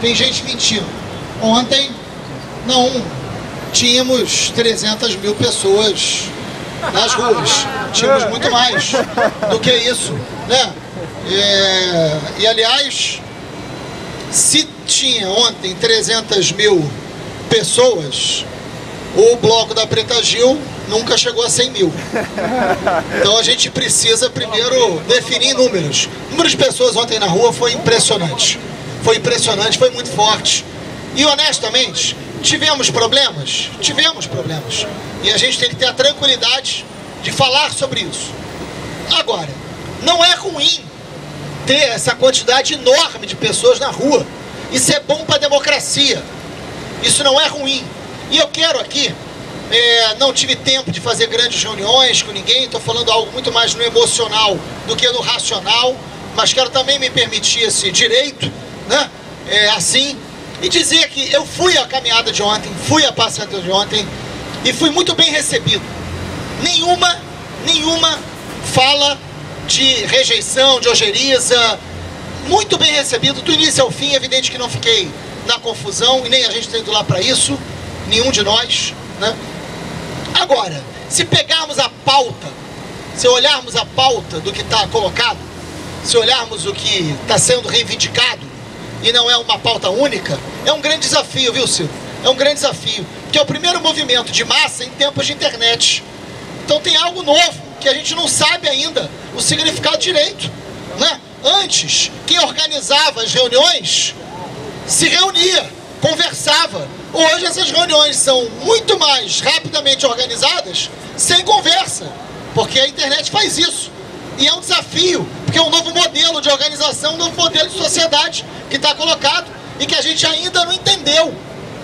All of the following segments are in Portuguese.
tem gente mentindo. Ontem não tínhamos 300 mil pessoas nas ruas. Tínhamos muito mais do que isso, né? E aliás, se tinha ontem 300 mil pessoas, o bloco da Preta Gil nunca chegou a 100 mil. Então a gente precisa primeiro definir números. O número de pessoas ontem na rua foi impressionante. Foi impressionante, foi muito forte. E honestamente, tivemos problemas? Tivemos problemas. E a gente tem que ter a tranquilidade de falar sobre isso. Agora, não é ruim ter essa quantidade enorme de pessoas na rua. Isso é bom para a democracia. Isso não é ruim. E eu quero aqui, não tive tempo de fazer grandes reuniões com ninguém, estou falando algo muito mais no emocional do que no racional, mas quero também me permitir esse direito, né? Assim, e dizer que eu fui à caminhada de ontem, fui à passeata de ontem e fui muito bem recebido. Nenhuma fala de rejeição, de ojeriza, muito bem recebido, do início ao fim. É evidente que não fiquei na confusão e nem a gente está indo lá para isso, nenhum de nós, né? Agora, se pegarmos a pauta, se olharmos a pauta do que está colocado, se olharmos o que está sendo reivindicado, e não é uma pauta única, é um grande desafio, viu, Silvio? É um grande desafio, que é o primeiro movimento de massa em tempos de internet. Então tem algo novo, que a gente não sabe ainda o significado direito, né? Antes, quem organizava as reuniões se reunia, conversava. Hoje essas reuniões são muito mais rapidamente organizadas, sem conversa, porque a internet faz isso. E é um desafio, porque é um novo modelo de organização, um novo modelo de sociedade que está colocado e que a gente ainda não entendeu.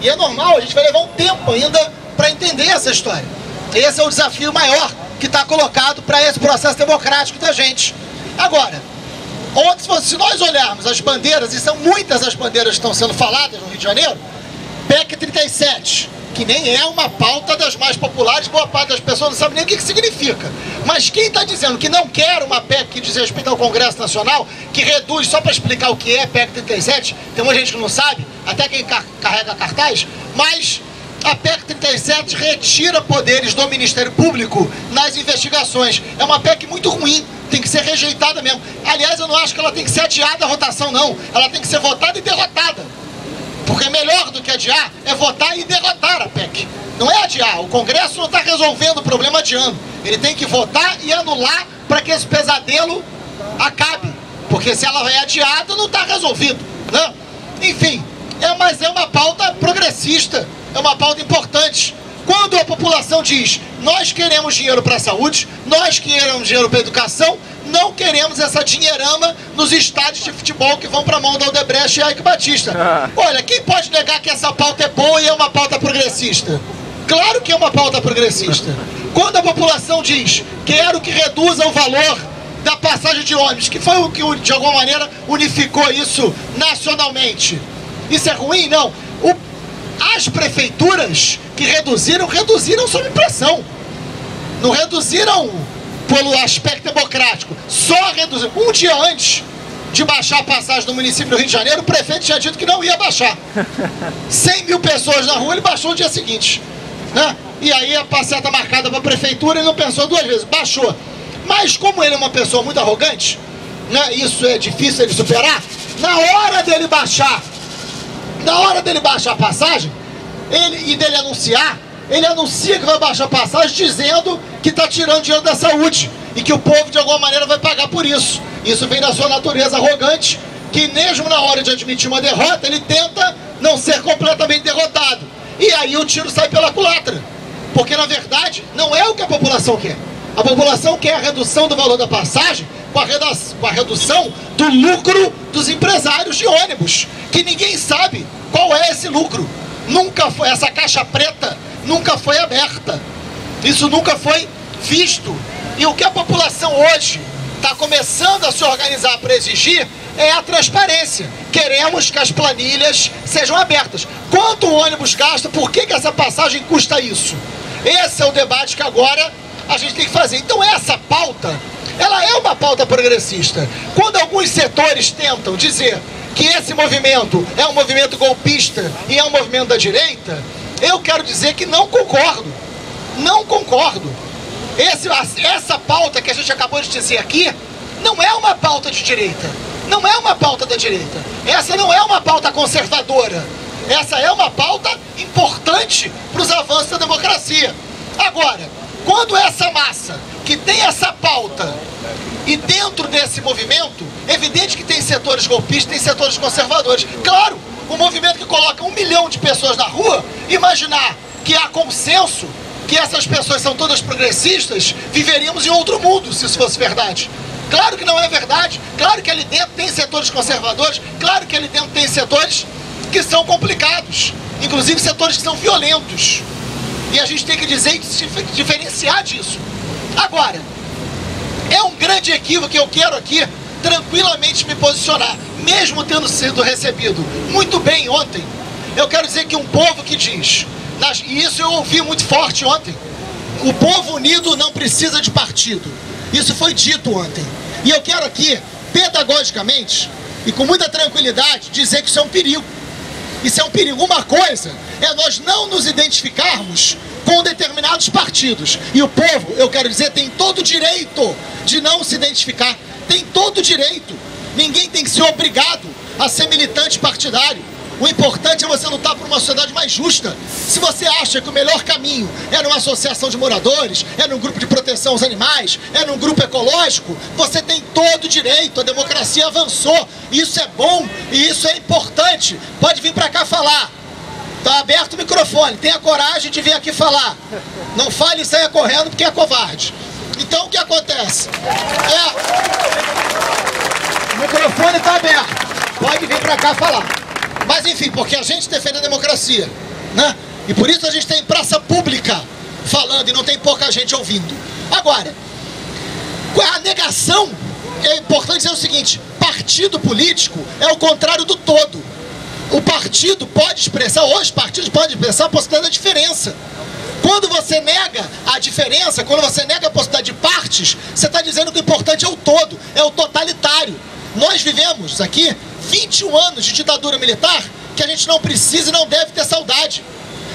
E é normal, a gente vai levar um tempo ainda para entender essa história. Esse é o desafio maior que está colocado para esse processo democrático da gente. Agora, ontem, se nós olharmos as bandeiras, e são muitas as bandeiras que estão sendo faladas no Rio de Janeiro, PEC 37, que nem é uma pauta das mais populares, boa parte das pessoas não sabe nem o que significa. Mas quem está dizendo que não quer uma PEC que diz respeito ao Congresso Nacional, que reduz, só para explicar o que é PEC 37, tem muita gente que não sabe, até quem carrega cartaz, mas a PEC 37 retira poderes do Ministério Público nas investigações. É uma PEC muito ruim, tem que ser rejeitada mesmo. Aliás, eu não acho que ela tem que ser adiada a votação, não. Ela tem que ser votada e derrotada. Porque melhor do que adiar é votar e derrotar a PEC. Não é adiar. O Congresso não está resolvendo o problema adiando. Ele tem que votar e anular para que esse pesadelo acabe. Porque se ela é adiada, não está resolvido, né? Enfim, mas é uma pauta progressista. É uma pauta importante. Quando a população diz, nós queremos dinheiro para a saúde, nós queremos dinheiro para a educação, não queremos essa dinheirama nos estádios de futebol que vão para a mão da Odebrecht e Eike Batista. Olha, quem pode negar que essa pauta é boa e é uma pauta progressista? Claro que é uma pauta progressista. Quando a população diz, quero que reduza o valor da passagem de ônibus, que foi o que de alguma maneira unificou isso nacionalmente, isso é ruim? Não. As prefeituras que reduziram sob pressão. Não reduziram pelo aspecto democrático. Só reduziram. Um dia antes de baixar a passagem do município do Rio de Janeiro, o prefeito tinha dito que não ia baixar. 100 mil pessoas na rua, ele baixou no dia seguinte, né? E aí a passeata marcada para a prefeitura, ele não pensou duas vezes, baixou. Mas como ele é uma pessoa muito arrogante, né? Isso é difícil de superar. Na hora dele baixar a passagem, dele anunciar, ele anuncia que vai baixar a passagem dizendo que está tirando dinheiro da saúde e que o povo de alguma maneira vai pagar por isso. Isso vem da sua natureza arrogante, que mesmo na hora de admitir uma derrota, ele tenta não ser completamente derrotado. E aí o tiro sai pela culatra, porque na verdade não é o que a população quer. A população quer a redução do valor da passagem com a redução do lucro dos empresários de ônibus, que ninguém sabe qual é esse lucro. Nunca foi, essa caixa preta nunca foi aberta. Isso nunca foi visto. E o que a população hoje está começando a se organizar para exigir é a transparência. Queremos que as planilhas sejam abertas. Quanto o ônibus gasta? Por que essa passagem custa isso? Esse é o debate que agora a gente tem que fazer. Então essa pauta, ela é uma pauta progressista. Quando alguns setores tentam dizer que esse movimento é um movimento golpista e é um movimento da direita, eu quero dizer que não concordo. Não concordo. Essa pauta que a gente acabou de dizer aqui não é uma pauta de direita. Não é uma pauta da direita. Essa não é uma pauta conservadora. Essa é uma pauta importante para os avanços da democracia. Agora, quando essa massa que tem essa pauta e dentro desse movimento, é evidente que tem setores golpistas, tem setores conservadores. Claro, um movimento que coloca 1 milhão de pessoas na rua, imaginar que há consenso, que essas pessoas são todas progressistas, viveríamos em outro mundo, se isso fosse verdade. Claro que não é verdade. Claro que ali dentro tem setores conservadores, claro que ali dentro tem setores que são complicados, inclusive setores que são violentos. E a gente tem que dizer e se diferenciar disso. Agora, é um grande equívoco que eu quero aqui tranquilamente me posicionar, mesmo tendo sido recebido muito bem ontem. Eu quero dizer que um povo que diz, e isso eu ouvi muito forte ontem, o povo unido não precisa de partido. Isso foi dito ontem. E eu quero aqui, pedagogicamente e com muita tranquilidade, dizer que isso é um perigo. Isso é um perigo. Uma coisa é nós não nos identificarmos com determinados partidos. E o povo, eu quero dizer, tem todo o direito de não se identificar. Tem todo o direito. Ninguém tem que ser obrigado a ser militante partidário. O importante é você lutar por uma sociedade mais justa. Se você acha que o melhor caminho é numa associação de moradores, é num grupo de proteção aos animais, é num grupo ecológico, você tem todo o direito. A democracia avançou. Isso é bom e isso é importante. Pode vir para cá falar. Está aberto o microfone. Tenha coragem de vir aqui falar. Não fale e saia correndo porque é covarde. Então o que acontece? O microfone está aberto. Pode vir para cá falar. Mas enfim, porque a gente defende a democracia, né? E por isso a gente tem praça pública falando e não tem pouca gente ouvindo. Agora, a negação, é importante dizer o seguinte: partido político é o contrário do todo. O partido pode expressar, ou os partidos podem expressar a possibilidade da diferença. Quando você nega a diferença, quando você nega a possibilidade de partes, você está dizendo que o importante é o todo, é o totalitário. Nós vivemos aqui 21 anos de ditadura militar que a gente não precisa e não deve ter saudade.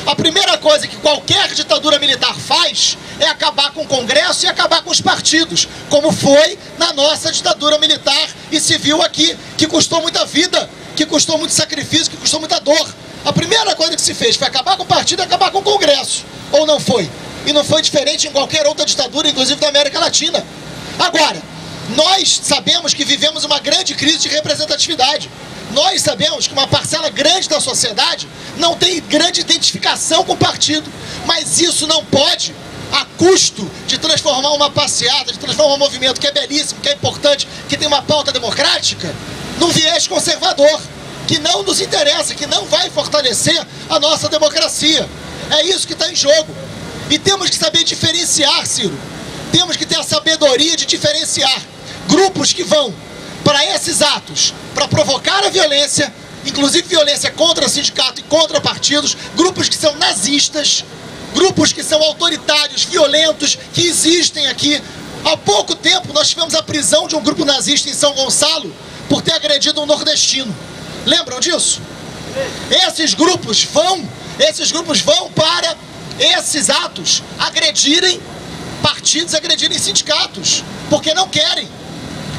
A primeira coisa que qualquer ditadura militar faz é acabar com o Congresso e acabar com os partidos, como foi na nossa ditadura militar e civil aqui, que custou muita vida, que custou muito sacrifício, que custou muita dor. A primeira coisa que se fez foi acabar com o partido e acabar com o Congresso. Ou não foi? E não foi diferente em qualquer outra ditadura, inclusive da América Latina. Agora, nós sabemos que vivemos uma grande crise de representatividade. Nós sabemos que uma parcela grande da sociedade não tem grande identificação com o partido. Mas isso não pode, a custo de transformar uma passeata, de transformar um movimento que é belíssimo, que é importante, que tem uma pauta democrática, num viés conservador, que não nos interessa, que não vai fortalecer a nossa democracia. É isso que está em jogo. E temos que saber diferenciar, Ciro. Temos que ter a sabedoria de diferenciar grupos que vão para esses atos, para provocar a violência, inclusive violência contra sindicato e contra partidos, grupos que são nazistas, grupos que são autoritários, violentos, que existem aqui. Há pouco tempo nós tivemos a prisão de um grupo nazista em São Gonçalo por ter agredido um nordestino. Lembram disso? Esses grupos vão para esses atos agredirem partidos, agredirem sindicatos, porque não querem.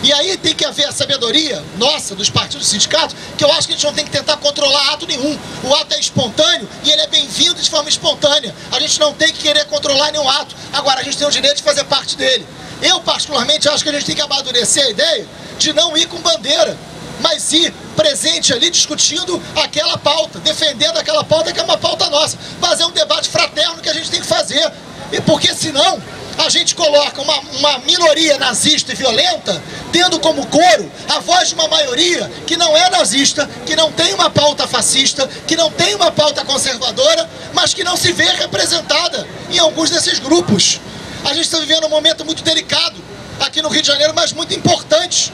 E aí tem que haver a sabedoria nossa, dos partidos e sindicatos, que eu acho que a gente não tem que tentar controlar ato nenhum. O ato é espontâneo e ele é bem-vindo de forma espontânea. A gente não tem que querer controlar nenhum ato. Agora, a gente tem o direito de fazer parte dele. Eu, particularmente, acho que a gente tem que amadurecer a ideia de não ir com bandeira, mas ir presente ali discutindo aquela pauta, defendendo aquela pauta que é uma pauta nossa. Fazer um debate fraterno que a gente tem que fazer. E porque senão a gente coloca uma minoria nazista e violenta tendo como coro a voz de uma maioria que não é nazista, que não tem uma pauta fascista, que não tem uma pauta conservadora, mas que não se vê representada em alguns desses grupos. A gente está vivendo um momento muito delicado aqui no Rio de Janeiro, mas muito importante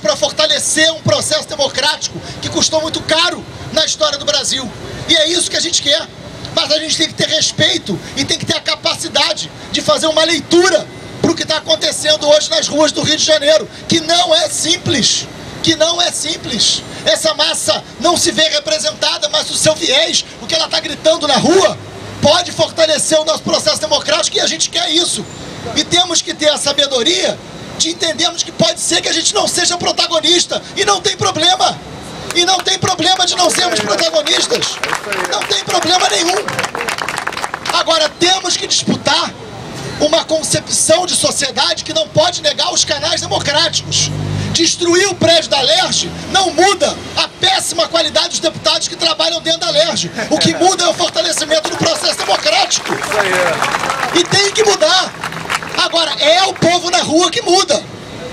para fortalecer um processo democrático que custou muito caro na história do Brasil. E é isso que a gente quer. Mas a gente tem que ter respeito e tem que ter a capacidade de fazer uma leitura para o que está acontecendo hoje nas ruas do Rio de Janeiro, que não é simples. que não é simples. Essa massa não se vê representada, mas o seu viés, o que ela está gritando na rua, pode fortalecer o nosso processo democrático, e a gente quer isso. E temos que ter a sabedoria de entendermos que pode ser que a gente não seja protagonista, e não tem problema. E não tem problema de não sermos protagonistas. Não tem problema nenhum. Agora, temos que disputar uma concepção de sociedade que não pode negar os canais democráticos. Destruir o prédio da Alerj não muda a péssima qualidade dos deputados que trabalham dentro da Alerj. O que muda é o fortalecimento do processo democrático. E tem que mudar. Agora, é o povo na rua que muda.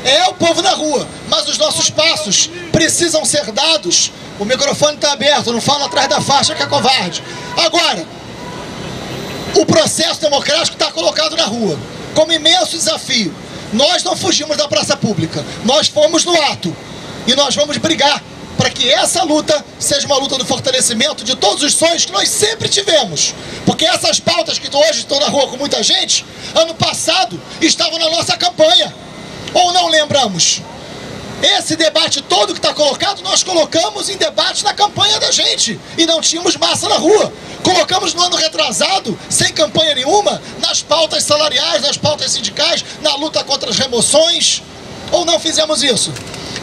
É o povo na rua. Mas os nossos passos precisam ser dados. O microfone está aberto, não fala atrás da faixa que é covarde. Agora, o processo democrático está colocado na rua como imenso desafio. Nós não fugimos da praça pública, nós fomos no ato, e nós vamos brigar para que essa luta seja uma luta do fortalecimento de todos os sonhos que nós sempre tivemos. Porque essas pautas que hoje estão na rua com muita gente, ano passado estavam na nossa campanha. Ou não lembramos? Esse debate todo que está colocado, nós colocamos em debate na campanha da gente, e não tínhamos massa na rua. Colocamos no ano retrasado, sem campanha nenhuma, nas pautas salariais, nas pautas sindicais, na luta contra as remoções. Ou não fizemos isso?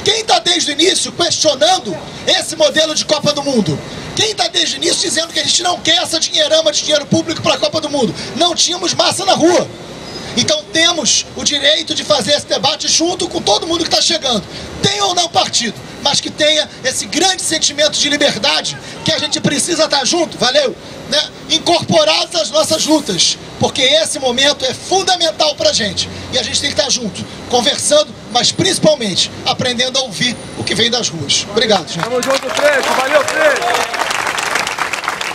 Quem está desde o início questionando esse modelo de Copa do Mundo? Quem está desde o início dizendo que a gente não quer essa dinheirama de dinheiro público para a Copa do Mundo? Não tínhamos massa na rua. Então temos o direito de fazer esse debate junto com todo mundo que está chegando. Tem ou não partido, mas que tenha esse grande sentimento de liberdade que a gente precisa estar junto, valeu? Né? Incorporados às nossas lutas, porque esse momento é fundamental para a gente. E a gente tem que estar junto, conversando, mas principalmente aprendendo a ouvir o que vem das ruas. Obrigado, gente. Tamo junto, Freixo. Valeu, Freixo.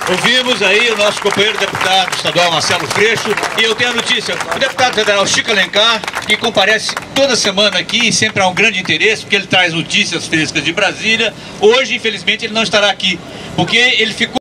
Ouvimos aí o nosso companheiro deputado estadual Marcelo Freixo, e eu tenho a notícia, o deputado federal Chico Alencar, que comparece toda semana aqui, e sempre há um grande interesse, porque ele traz notícias frescas de Brasília. Hoje, infelizmente, ele não estará aqui, porque ele ficou